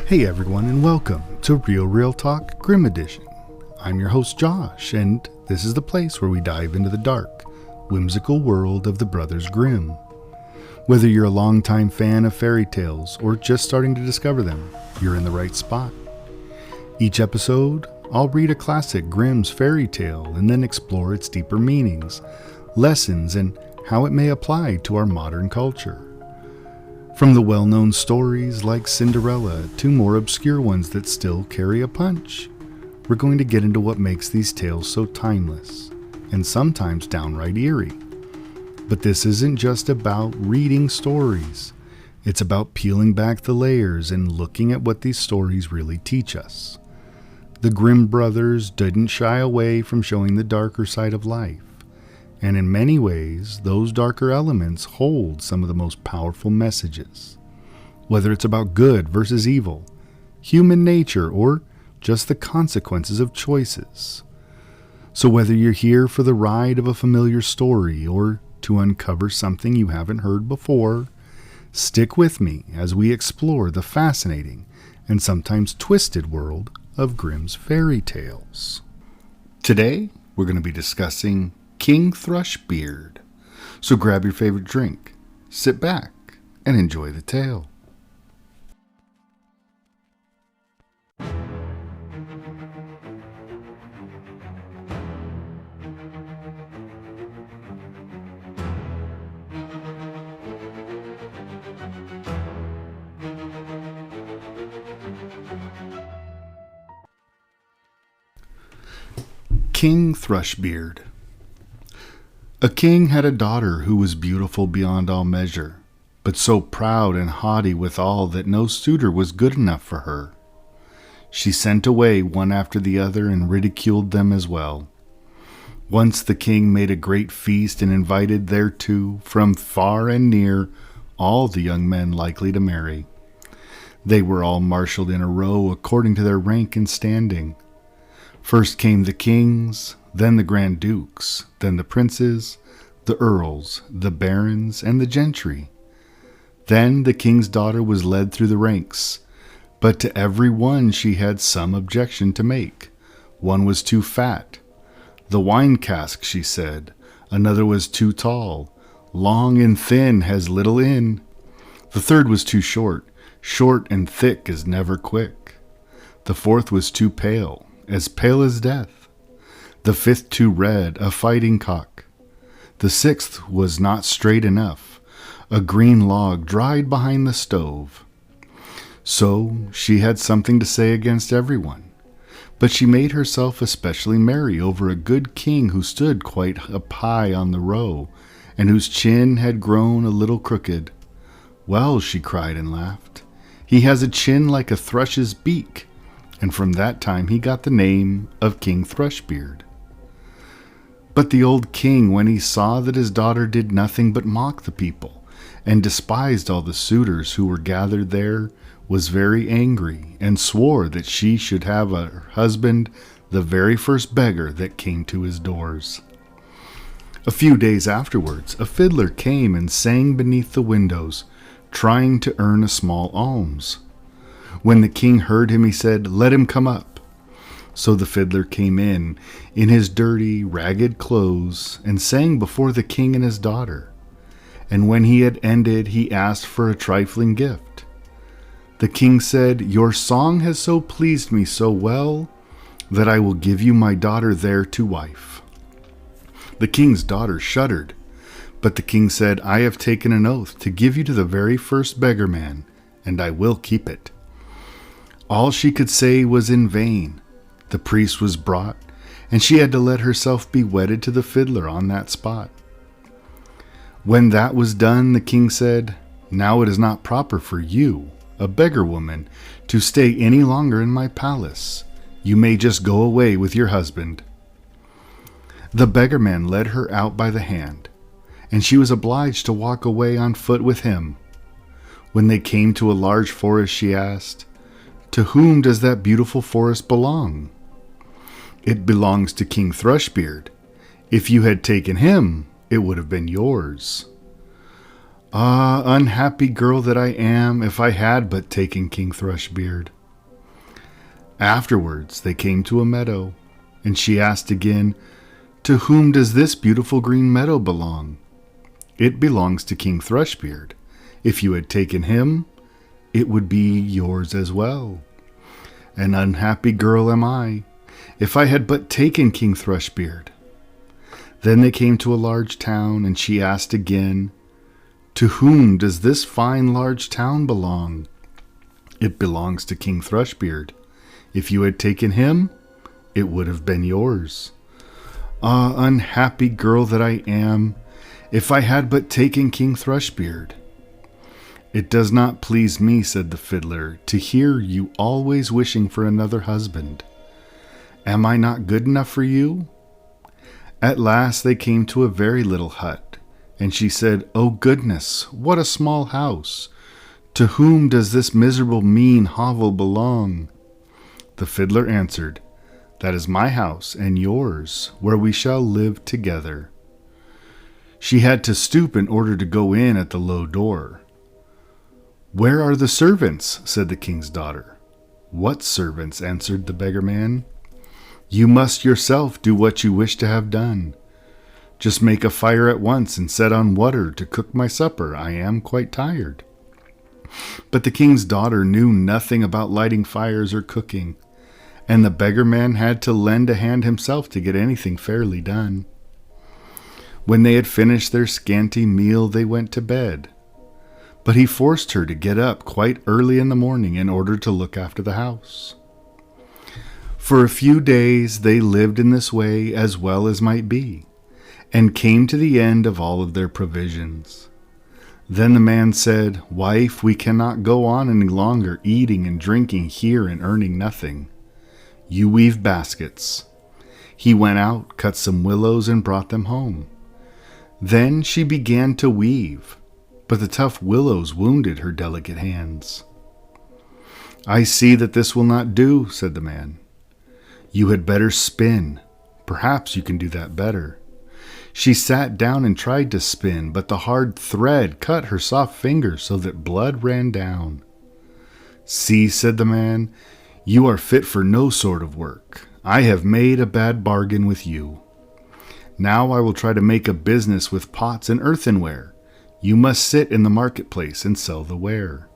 Hey everyone, and welcome to Real Talk Grimm Edition. I'm your host Josh, and this is the place where we dive into the dark, whimsical world of the Brothers Grimm. Whether you're a longtime fan of fairy tales or just starting to discover them, you're in the right spot. Each episode, I'll read a classic Grimm's fairy tale and then explore its deeper meanings, lessons, and how it may apply to our modern culture. From the well-known stories like Cinderella to more obscure ones that still carry a punch, we're going to get into what makes these tales so timeless and sometimes downright eerie. But this isn't just about reading stories. It's about peeling back the layers and looking at what these stories really teach us. The Grimm Brothers didn't shy away from showing the darker side of life. And in many ways, those darker elements hold some of the most powerful messages. Whether it's about good versus evil, human nature, or just the consequences of choices. So whether you're here for the ride of a familiar story or to uncover something you haven't heard before, stick with me as we explore the fascinating and sometimes twisted world of Grimm's fairy tales. Today, we're going to be discussing King Thrushbeard. So grab your favorite drink, sit back, and enjoy the tale. King Thrushbeard. A king had a daughter who was beautiful beyond all measure, but so proud and haughty withal that no suitor was good enough for her. She sent away one after the other and ridiculed them as well. Once the king made a great feast and invited thereto from far and near all the young men likely to marry. They were all marshaled in a row according to their rank and standing. First came the kings, then the grand dukes, then the princes, the earls, the barons, and the gentry. Then the king's daughter was led through the ranks, but to every one she had some objection to make. One was too fat. The wine cask, she said. Another was too tall. Long and thin has little in. The third was too short. Short and thick is never quick. The fourth was too pale as death. The fifth too red, a fighting cock. The sixth was not straight enough, a green log dried behind the stove. So she had something to say against everyone, but she made herself especially merry over a good king who stood quite up high on the row, and whose chin had grown a little crooked. Well, she cried and laughed, he has a chin like a thrush's beak, and from that time he got the name of King Thrushbeard. But the old king, when he saw that his daughter did nothing but mock the people, and despised all the suitors who were gathered there, was very angry, and swore that she should have a husband the very first beggar that came to his doors. A few days afterwards, a fiddler came and sang beneath the windows, trying to earn a small alms. When the king heard him, he said, "Let him come up." So the fiddler came in his dirty, ragged clothes, and sang before the king and his daughter. And when he had ended, he asked for a trifling gift. The king said, "Your song has so pleased me so well, that I will give you my daughter there to wife." The king's daughter shuddered, but the king said, "I have taken an oath to give you to the very first beggar man, and I will keep it." All she could say was in vain. The priest was brought, and she had to let herself be wedded to the fiddler on that spot. When that was done, the king said, "Now it is not proper for you, a beggar woman, to stay any longer in my palace. You may just go away with your husband." The beggar man led her out by the hand, and she was obliged to walk away on foot with him. When they came to a large forest, she asked, "To whom does that beautiful forest belong?" "It belongs to King Thrushbeard. If you had taken him, it would have been yours." "Ah, unhappy girl that I am, if I had but taken King Thrushbeard." Afterwards they came to a meadow, and she asked again, "To whom does this beautiful green meadow belong?" "It belongs to King Thrushbeard. If you had taken him, it would be yours as well." "An unhappy girl am I, if I had but taken King Thrushbeard." Then they came to a large town, and she asked again, "To whom does this fine large town belong?" "It belongs to King Thrushbeard. If you had taken him, it would have been yours." "Ah, unhappy girl that I am, if I had but taken King Thrushbeard." "It does not please me," said the fiddler, "to hear you always wishing for another husband. Am I not good enough for you?" At last they came to a very little hut, and she said, "Oh goodness, what a small house! To whom does this miserable mean hovel belong?" The fiddler answered, "That is my house and yours, where we shall live together." She had to stoop in order to go in at the low door. "Where are the servants?" said the king's daughter. "What servants?" answered the beggar man. "You must yourself do what you wish to have done. Just make a fire at once and set on water to cook my supper. I am quite tired." But the king's daughter knew nothing about lighting fires or cooking, and the beggar man had to lend a hand himself to get anything fairly done. When they had finished their scanty meal, they went to bed. But he forced her to get up quite early in the morning in order to look after the house. For a few days they lived in this way as well as might be, and came to the end of all of their provisions. Then the man said, "Wife, we cannot go on any longer eating and drinking here and earning nothing. You weave baskets." He went out, cut some willows, and brought them home. Then she began to weave, but the tough willows wounded her delicate hands. "I see that this will not do," said the man. "You had better spin. Perhaps you can do that better." She sat down and tried to spin, but the hard thread cut her soft fingers so that blood ran down. "See," said the man, "you are fit for no sort of work. I have made a bad bargain with you. Now I will try to make a business with pots and earthenware. You must sit in the marketplace and sell the ware."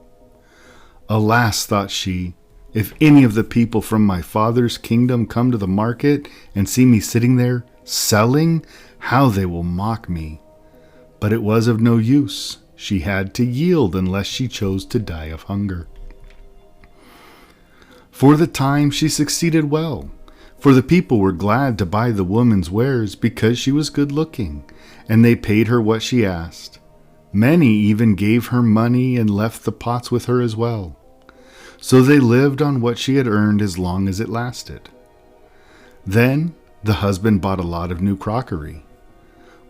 "Alas," thought she, "if any of the people from my father's kingdom come to the market and see me sitting there selling, how they will mock me." But it was of no use. She had to yield unless she chose to die of hunger. For the time she succeeded well, for the people were glad to buy the woman's wares because she was good-looking, and they paid her what she asked. Many even gave her money and left the pots with her as well. So they lived on what she had earned as long as it lasted. Then the husband bought a lot of new crockery.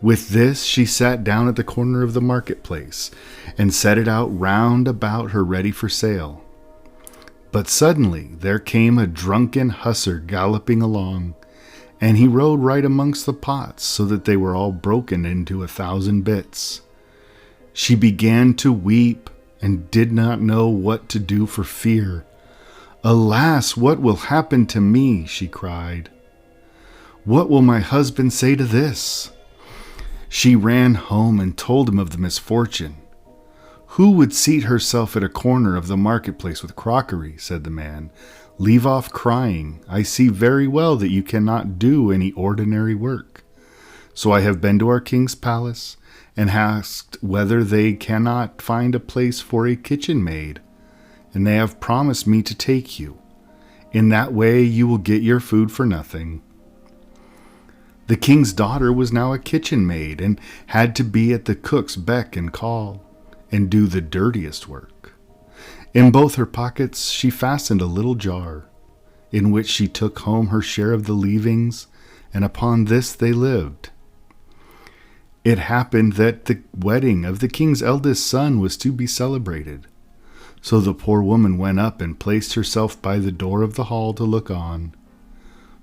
With this she sat down at the corner of the marketplace and set it out round about her ready for sale. But suddenly there came a drunken hussar galloping along, and he rode right amongst the pots so that they were all broken into 1,000 bits. She began to weep and did not know what to do for fear. "Alas, what will happen to me?" she cried. "What will my husband say to this?" She ran home and told him of the misfortune. "Who would seat herself at a corner of the marketplace with crockery?" said the man. "Leave off crying. I see very well that you cannot do any ordinary work. So I have been to our king's palace and asked whether they cannot find a place for a kitchen maid, and they have promised me to take you. In that way you will get your food for nothing." The king's daughter was now a kitchen maid and had to be at the cook's beck and call and do the dirtiest work. In both her pockets she fastened a little jar, in which she took home her share of the leavings, and upon this they lived. It happened that the wedding of the king's eldest son was to be celebrated. So the poor woman went up and placed herself by the door of the hall to look on.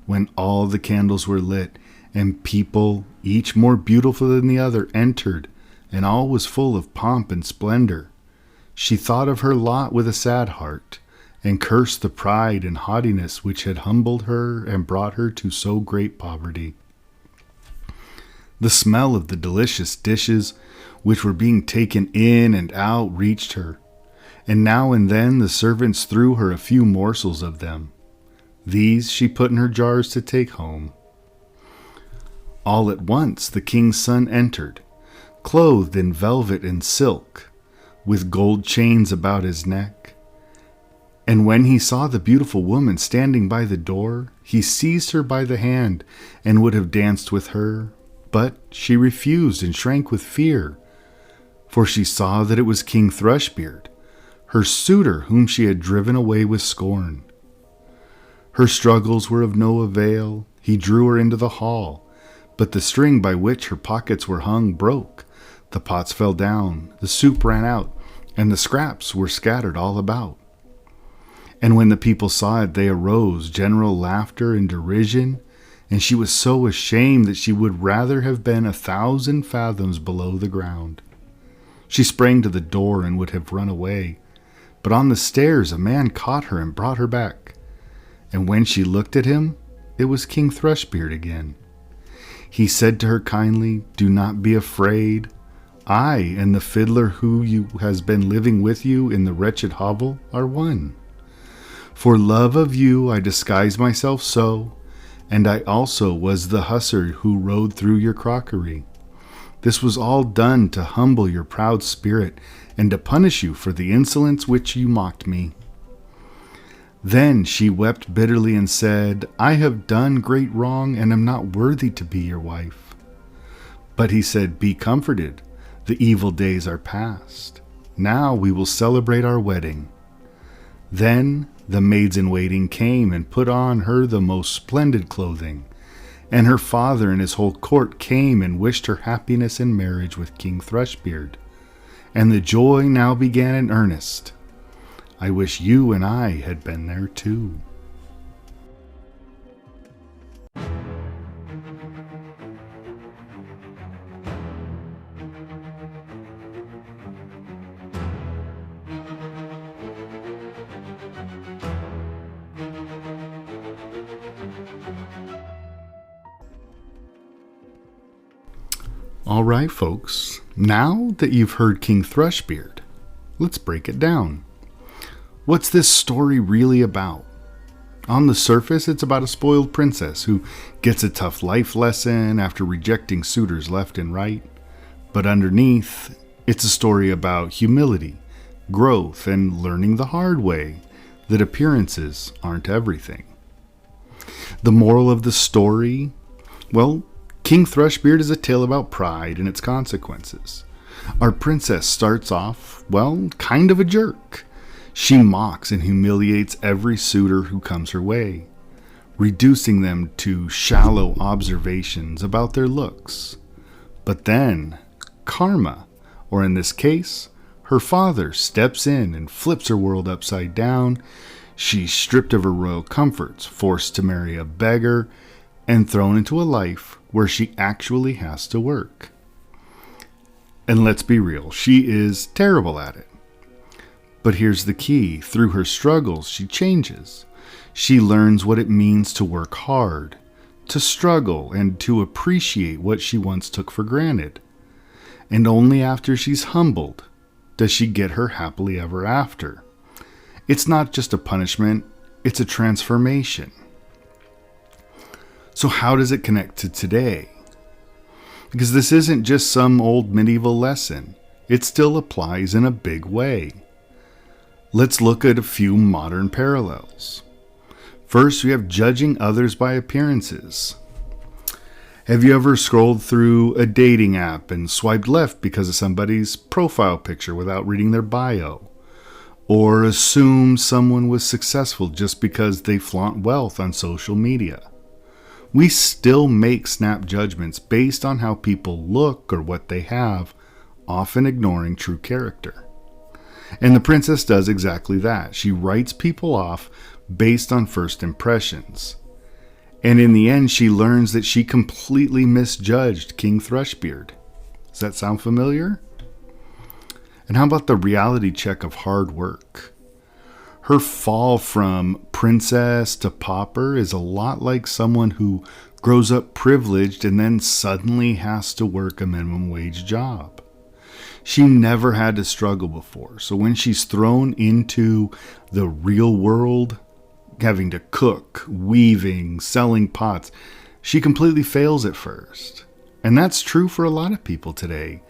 When all the candles were lit, and people, each more beautiful than the other, entered, and all was full of pomp and splendor, she thought of her lot with a sad heart, and cursed the pride and haughtiness which had humbled her and brought her to so great poverty. The smell of the delicious dishes which were being taken in and out reached her, and now and then the servants threw her a few morsels of them. These she put in her jars to take home. All at once the king's son entered, clothed in velvet and silk, with gold chains about his neck. And when he saw the beautiful woman standing by the door, he seized her by the hand and would have danced with her, but she refused and shrank with fear, for she saw that it was King Thrushbeard, her suitor whom she had driven away with scorn. Her struggles were of no avail. He drew her into the hall, but the string by which her pockets were hung broke. The pots fell down, the soup ran out, and the scraps were scattered all about. And when the people saw it, they arose, general laughter and derision, and she was so ashamed that she would rather have been 1,000 fathoms below the ground. She sprang to the door and would have run away, but on the stairs a man caught her and brought her back. And when she looked at him, it was King Thrushbeard again. He said to her kindly, "Do not be afraid. I and the fiddler who has been living with you in the wretched hovel are one. For love of you I disguised myself so, and I also was the hussar who rode through your crockery. This was all done to humble your proud spirit and to punish you for the insolence which you mocked me." Then she wept bitterly and said, "I have done great wrong and am not worthy to be your wife." But he said, "Be comforted. The evil days are past. Now we will celebrate our wedding." Then the maids-in-waiting came and put on her the most splendid clothing, and her father and his whole court came and wished her happiness in marriage with King Thrushbeard, and the joy now began in earnest. I wish you and I had been there too. All right, folks, now that you've heard King Thrushbeard, let's break it down. What's this story really about? On the surface, it's about a spoiled princess who gets a tough life lesson after rejecting suitors left and right. But underneath, it's a story about humility, growth, and learning the hard way that appearances aren't everything. The moral of the story? Well, King Thrushbeard is a tale about pride and its consequences. Our princess starts off, well, kind of a jerk. She mocks and humiliates every suitor who comes her way, reducing them to shallow observations about their looks. But then, karma, or in this case, her father, steps in and flips her world upside down. She's stripped of her royal comforts, forced to marry a beggar, and thrown into a life where she actually has to work. And let's be real, she is terrible at it. But here's the key. Through her struggles, she changes. She learns what it means to work hard, to struggle, and to appreciate what she once took for granted. And only after she's humbled does she get her happily ever after. It's not just a punishment, it's a transformation. So how does it connect to today? Because this isn't just some old medieval lesson. It still applies in a big way. Let's look at a few modern parallels. First, we have judging others by appearances. Have you ever scrolled through a dating app and swiped left because of somebody's profile picture without reading their bio? Or assumed someone was successful just because they flaunt wealth on social media? We still make snap judgments based on how people look or what they have, often ignoring true character. And the princess does exactly that. She writes people off based on first impressions. And in the end, she learns that she completely misjudged King Thrushbeard. Does that sound familiar? And how about the reality check of hard work? Her fall from princess to pauper is a lot like someone who grows up privileged and then suddenly has to work a minimum wage job. She never had to struggle before, so when she's thrown into the real world, having to cook, weaving, selling pots, she completely fails at first. And that's true for a lot of people today.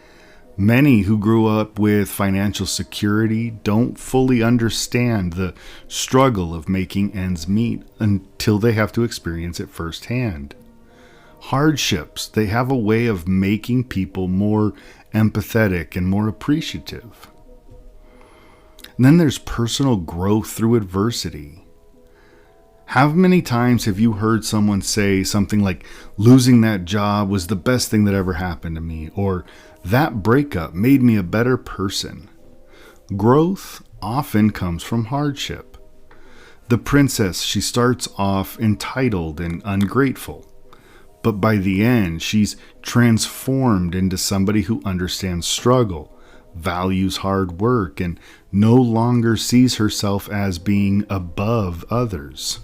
Many who grew up with financial security don't fully understand the struggle of making ends meet until they have to experience it firsthand. Hardships, they have a way of making people more empathetic and more appreciative. And then there's personal growth through adversity. How many times have you heard someone say something like, losing that job was the best thing that ever happened to me, or that breakup made me a better person? Growth often comes from hardship. The princess, she starts off entitled and ungrateful, but by the end, she's transformed into somebody who understands struggle, values hard work, and no longer sees herself as being above others.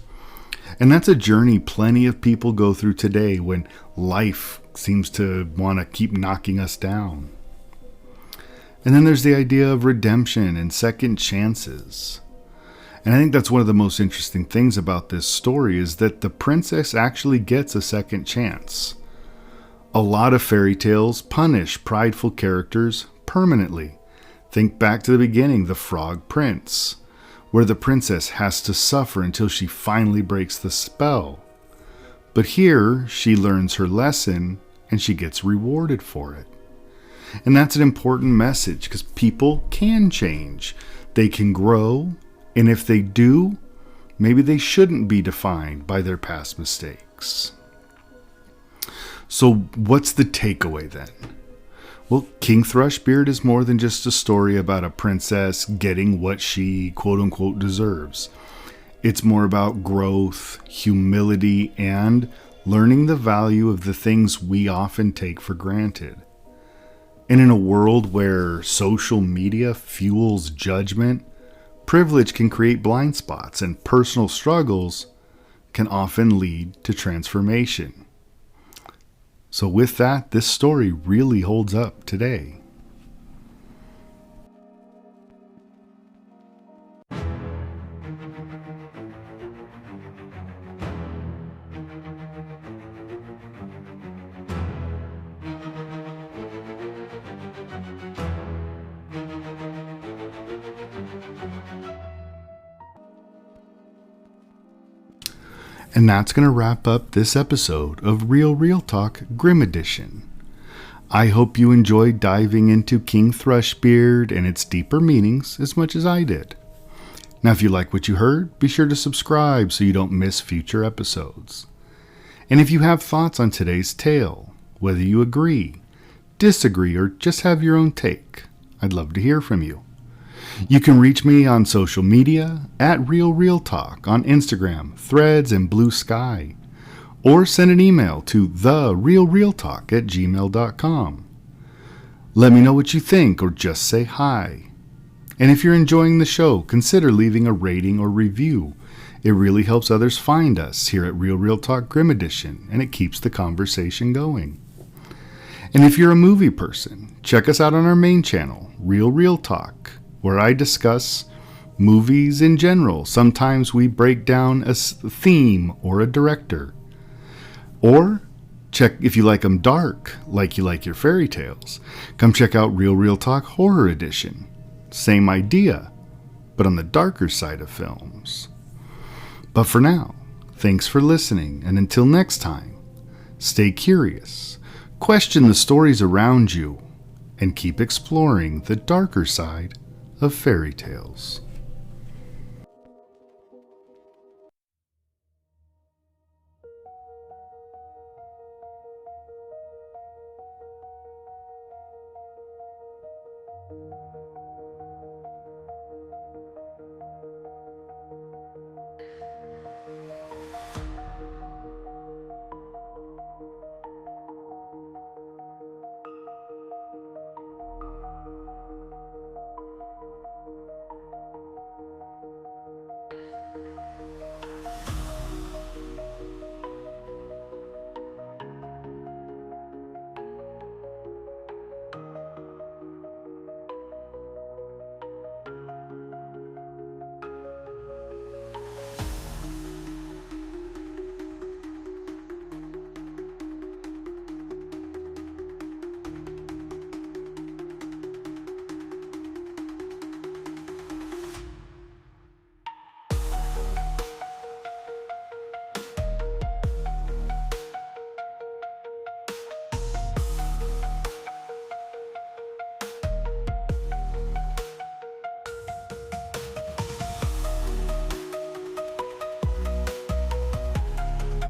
And that's a journey plenty of people go through today when life seems to want to keep knocking us down. And then there's the idea of redemption and second chances. And I think that's one of the most interesting things about this story is that the princess actually gets a second chance. A lot of fairy tales punish prideful characters permanently. Think back to the beginning, The Frog Prince, where the princess has to suffer until she finally breaks the spell. But here, she learns her lesson and she gets rewarded for it. And that's an important message because people can change. They can grow, and if they do, maybe they shouldn't be defined by their past mistakes. So what's the takeaway then? Well, King Thrushbeard is more than just a story about a princess getting what she quote-unquote deserves. It's more about growth, humility, and learning the value of the things we often take for granted. And in a world where social media fuels judgment, privilege can create blind spots, and personal struggles can often lead to transformation. So with that, this story really holds up today. And that's going to wrap up this episode of Real Talk Grimm Edition. I hope you enjoyed diving into King Thrushbeard and its deeper meanings as much as I did. Now, if you like what you heard, be sure to subscribe so you don't miss future episodes. And if you have thoughts on today's tale, whether you agree, disagree, or just have your own take, I'd love to hear from you. You can reach me on social media at Real Talk on Instagram, Threads, and Blue Sky, or send an email to therealrealtalk@gmail.com. Let me know what you think or just say hi. And if you're enjoying the show, consider leaving a rating or review. It really helps others find us here at Real Talk Grimm Edition, and it keeps the conversation going. And if you're a movie person, check us out on our main channel, Real Talk, where I discuss movies in general. Sometimes we break down a theme or a director. Or check if you like them dark, like you like your fairy tales. Come check out Real Talk Horror Edition. Same idea, but on the darker side of films. But for now, thanks for listening, and until next time, stay curious, question the stories around you, and keep exploring the darker side of fairy tales.